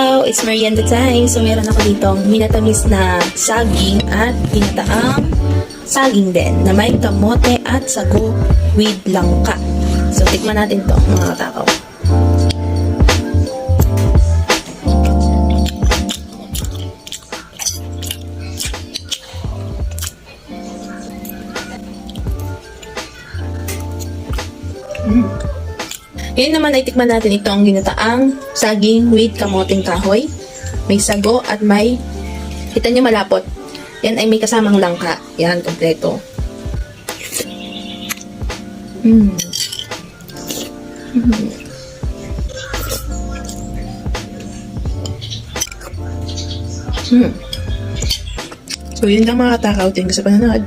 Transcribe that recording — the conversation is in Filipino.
katakaw! It's merienda time. So, meron ako ditong minatamis na saging at ginataang saging din na may kamote at sago with langka. So, tikman natin to mga katakaw. Ngayon naman ay tikman natin itong ginataang saging with kamoting kahoy. May sago at may, kita nyo malapot. Yan ay may kasamang langka. Yan, kompleto. So yun lang mga katakaw. Thank you sa panonood.